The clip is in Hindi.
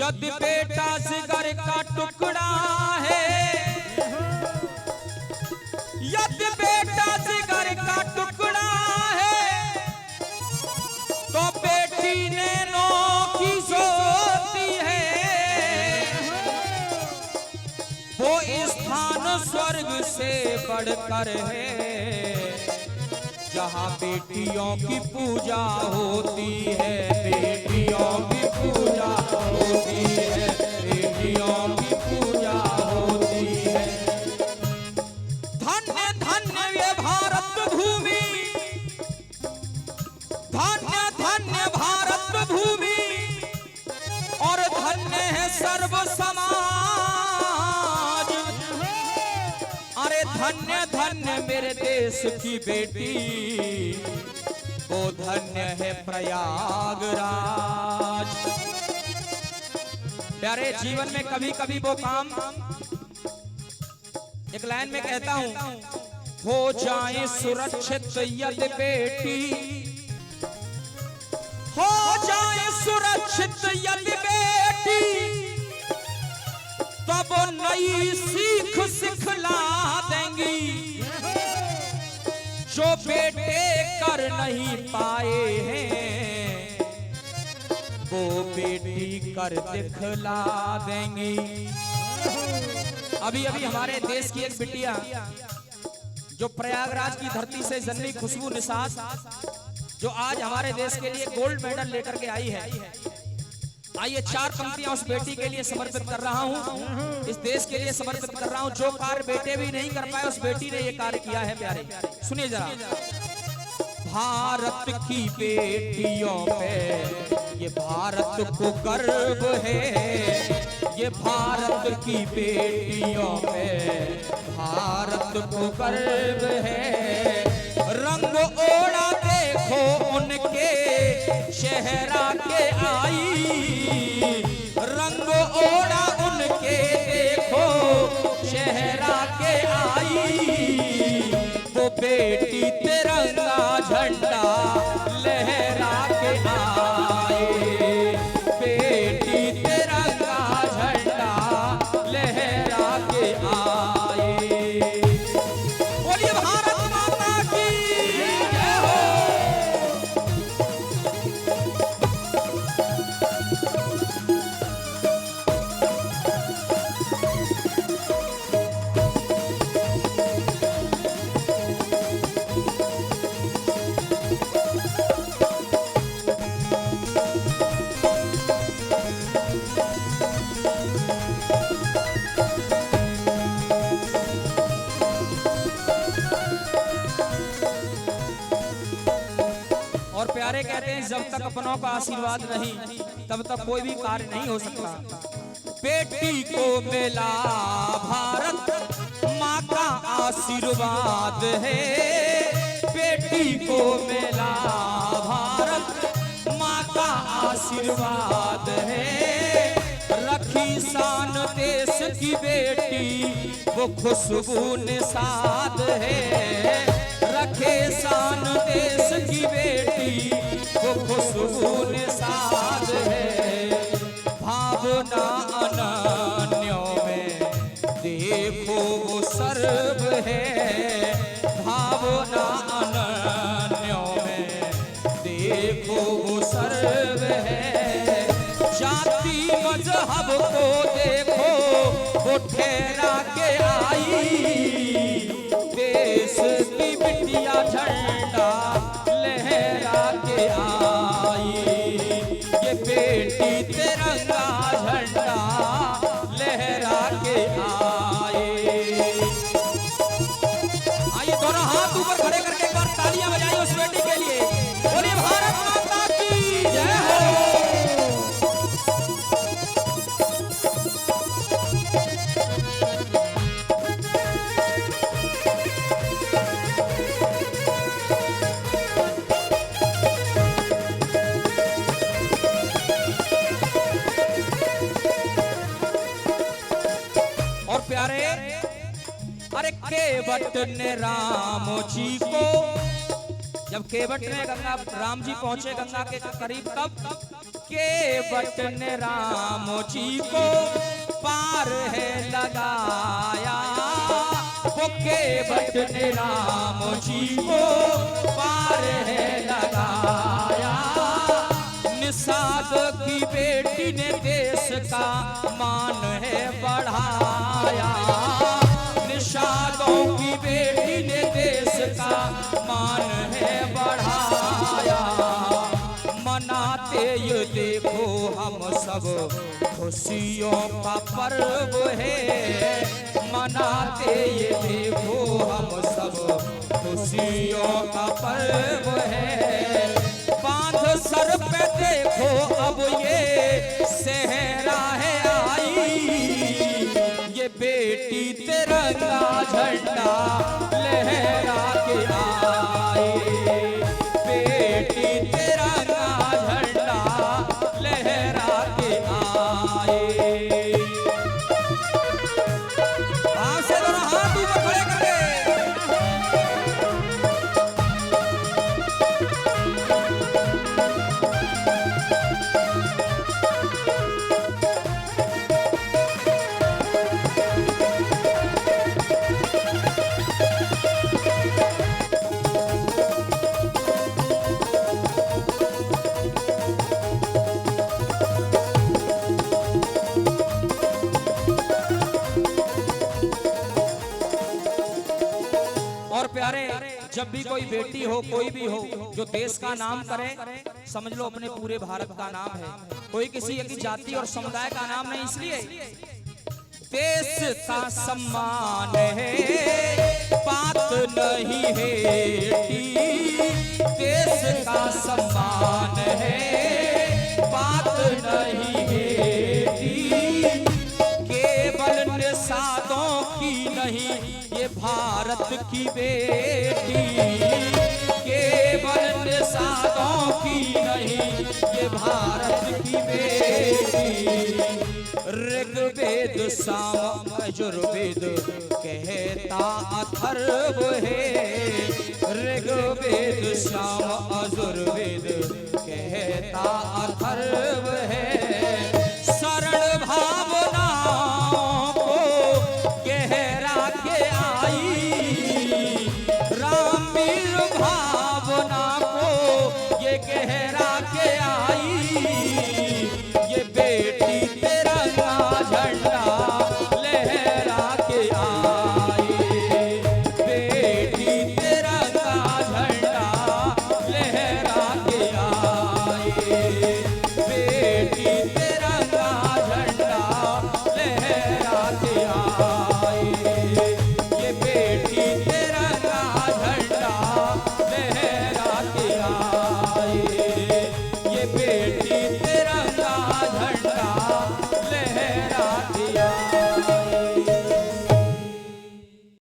यदि बेटा जिगर का टुकड़ा है, यदि बेटा जिगर का टुकड़ा है, तो बेटी नैनों की ज्योति है। वो स्थान स्वर्ग से बढ़कर है, जहाँ बेटियों की पूजा होती है, बेटियों की पूजा होती है, बेटियों की पूजा होती है। धन्य धन्य ये भारत भूमि, धन्य धन्य भारत भूमि, और धन्य है सर्व समाज। अरे धन्य धन्य मेरे देश की बेटी, वो धन्य है प्रयागराज। प्यारे जीवन में कभी कभी वो काम, एक लाइन में कहता हूं, हो जाए सुरक्षित यदि बेटी, हो जाए सुरक्षित यदि बेटी, तब नई सीख सिखला देंगी। जो बेटे कर नहीं पाए हैं, वो बेटी कर दिखला देंगी। अभी अभी हमारे देश की एक बिटिया जो प्रयागराज की धरती से जन्मी खुशबू निसास, जो आज हमारे देश के लिए गोल्ड मेडल लेकर के आई है। आइए 4 पंक्तियां उस बेटी के लिए समर्पित कर रहा हूं, इस देश के लिए समर्पित कर रहा हूं। जो कार्य बेटे भी नहीं कर पाए, उस बेटी ने ये कार्य किया है। प्यारे सुनिए जरा। भारत की बेटियों पे ये भारत को गर्व है, ये भारत की बेटियों पे भारत को गर्व है। रंग ओढ़ा देखो उनके चेहरा के आई, रंग ओढ़ा उनके देखो चेहरा के आई। वो बेटी तिरंगा झंडा लहरा के आए, बेटी तिरंगा झंडा लहरा के आए। बोलिए भारत माता की जय हो। और प्यारे कहते हैं, जब तक अपनों का आशीर्वाद नहीं, तब तक कोई भी कार्य नहीं हो सकता। बेटी को मिला भारत माँ का आशीर्वाद है, बेटी को मिला भारत माँ का आशीर्वाद है। रखी शान देश की बेटी वो खुशबू निसाद है, रखे शान देश की बेटी वो खुशबू निसाद है। भावना अनन्यों में देखो वो सर्व है, भावना अनन्यों में देखो वो सर्व है। जाति मजहब को देखो वो ठहरा के आई, देश की बिटिया झंडा लहरा के आई। ये बेटी तिरंगा झंडा लहरा के आए। आइए दोनों हाथ ऊपर खड़े करके एक बार तालियां बजाइए उस बेटी के लिए। बोलिए भारत माता की जय हो। प्यारे अरे केवट ने राम जी को, जब केवट ने गंगा राम जी पहुंचे गंगा के करीब, तब केवट ने राम जी को पार है लगाया, वो केवट ने राम जी को पार है लगाया। निषाद की बेटी ने देश का मान है बढ़ाया, निषादों की बेटी ने देश का मान है बढ़ाया। मनाते ये देखो हम सब खुशियों का पर्व है, मनाते ये देखो हम सब खुशियों का पर्व है। बांध सर पे देखो अब ये सेहरा है आई, ये बेटी तिरंगा झंडा लहरा के आई, बेटी तिरंगा झंडा लहरा के आई। हाथ से दोनों हाथ ऊपर खड़े करके जब भी कोई बेटी हो कोई भी हो जो देश का नाम करे, समझ लो अपने पूरे भारत का नाम है, कोई किसी एक जाति और समुदाय का नाम नहीं। इसलिए देश का सम्मान है बात नहीं है, देश का सम्मान है बात नहीं है। केवल निषादों की नहीं ये भारत की बेटी, केवल निषादों की नहीं ये भारत की बेटी। ऋग्वेद साम यजुर्वेद कहता अथर्व है, ऋग्वेद साम यजुर्वेद कहता अथर्व है।